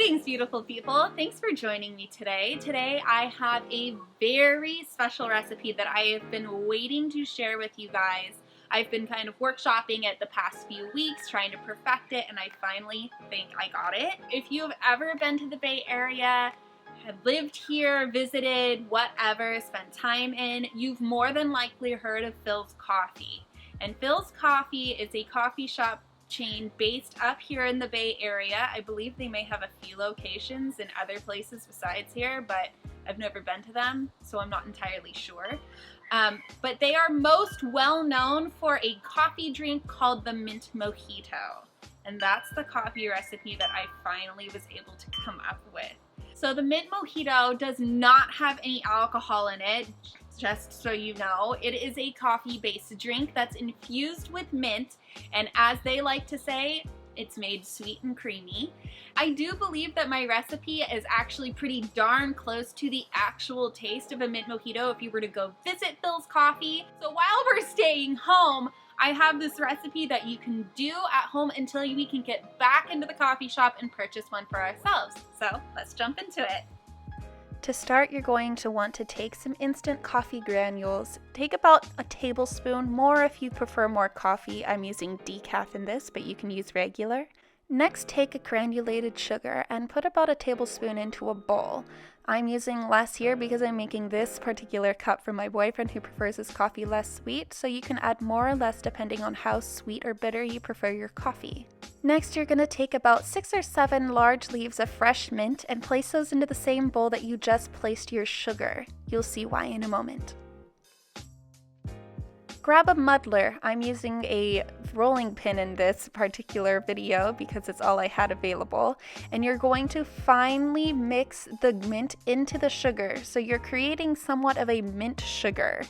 Greetings, beautiful people. Thanks for joining me today. Today I have a very special recipe that I have been waiting to share with you guys. I've been kind of workshopping it the past few weeks, trying to perfect it, and I finally think I got it. If you've ever been to the Bay Area, have lived here, visited, whatever, spent time in, you've more than likely heard of Philz Coffee. And Philz Coffee is a coffee shop chain based up here in the Bay Area. I believe they may have a few locations in other places besides here, but I've never been to them, so I'm not entirely sure. But they are most well known for a coffee drink called the Mint Mojito. And that's the coffee recipe that I finally was able to come up with. So the Mint Mojito does not have any alcohol in it, just so you know. It is a coffee-based drink that's infused with mint, and as they like to say, it's made sweet and creamy. I do believe that my recipe is actually pretty darn close to the actual taste of a mint mojito if you were to go visit Philz Coffee. So while we're staying home, I have this recipe that you can do at home until we can get back into the coffee shop and purchase one for ourselves. So let's jump into it. To start, you're going to want to take some instant coffee granules. Take about a tablespoon, more if you prefer more coffee. I'm using decaf in this, but you can use regular. Next, take a granulated sugar and put about a tablespoon into a bowl. I'm using less here because I'm making this particular cup for my boyfriend who prefers his coffee less sweet, so you can add more or less depending on how sweet or bitter you prefer your coffee. Next, you're going to take about 6 or 7 large leaves of fresh mint and place those into the same bowl that you just placed your sugar. You'll see why in a moment. Grab a muddler. I'm using a rolling pin in this particular video because it's all I had available. And you're going to finely mix the mint into the sugar. So you're creating somewhat of a mint sugar.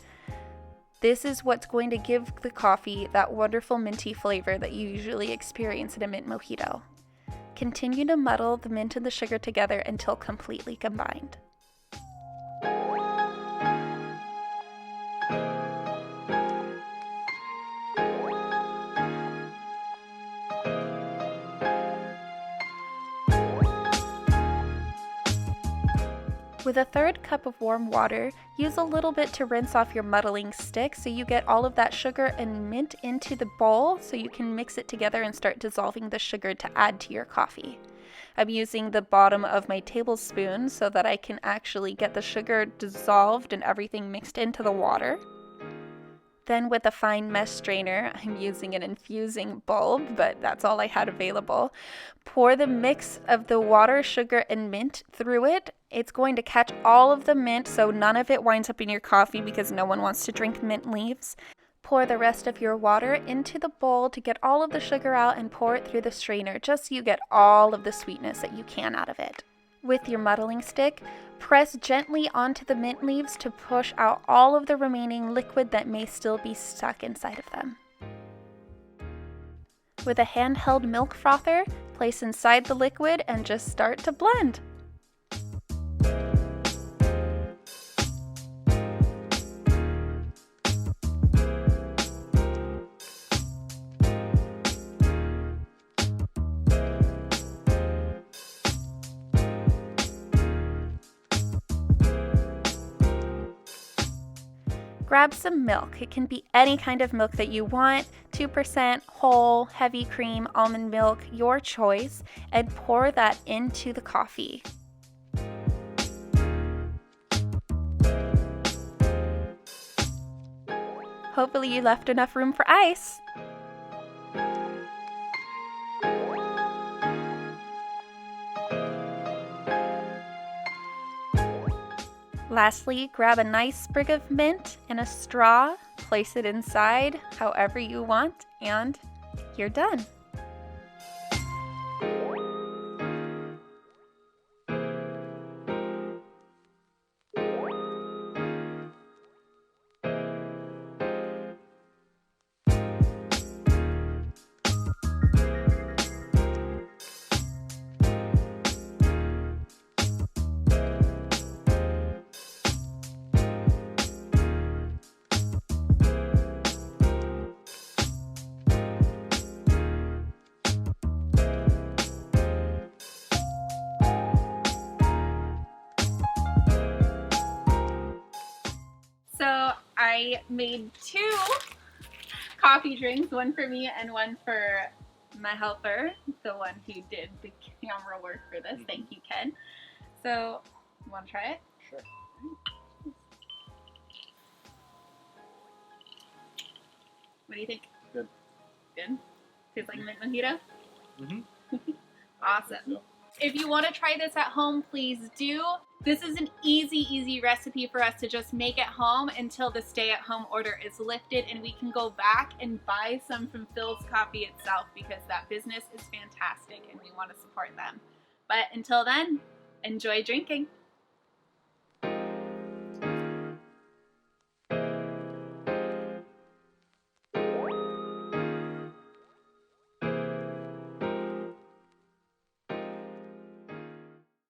This is what's going to give the coffee that wonderful minty flavor that you usually experience in a mint mojito. Continue to muddle the mint and the sugar together until completely combined. With a third cup of warm water, use a little bit to rinse off your muddling stick so you get all of that sugar and mint into the bowl so you can mix it together and start dissolving the sugar to add to your coffee. I'm using the bottom of my tablespoon so that I can actually get the sugar dissolved and everything mixed into the water. Then with a fine mesh strainer, I'm using an infusing bulb, but that's all I had available. Pour the mix of the water, sugar, and mint through it. It's going to catch all of the mint so none of it winds up in your coffee because no one wants to drink mint leaves. Pour the rest of your water into the bowl to get all of the sugar out and pour it through the strainer just so you get all of the sweetness that you can out of it. With your muddling stick, press gently onto the mint leaves to push out all of the remaining liquid that may still be stuck inside of them. With a handheld milk frother, place inside the liquid and just start to blend. Grab some milk. It can be any kind of milk that you want, 2%, whole, heavy cream, almond milk, your choice, and pour that into the coffee. Hopefully you left enough room for ice. Lastly, grab a nice sprig of mint and a straw, place it inside however you want, and you're done. I made 2 coffee drinks, one for me and one for my helper, the one who did the camera work for this. Thank you, Ken. So, you want to try it? Sure. What do you think? Good. Good? Tastes like mint mojito? Mm-hmm. Awesome. If you want to try this at home, please do. This is an easy recipe for us to just make at home until the stay-at-home order is lifted and we can go back and buy some from Philz Coffee itself because that business is fantastic and we want to support them. But until then, enjoy drinking.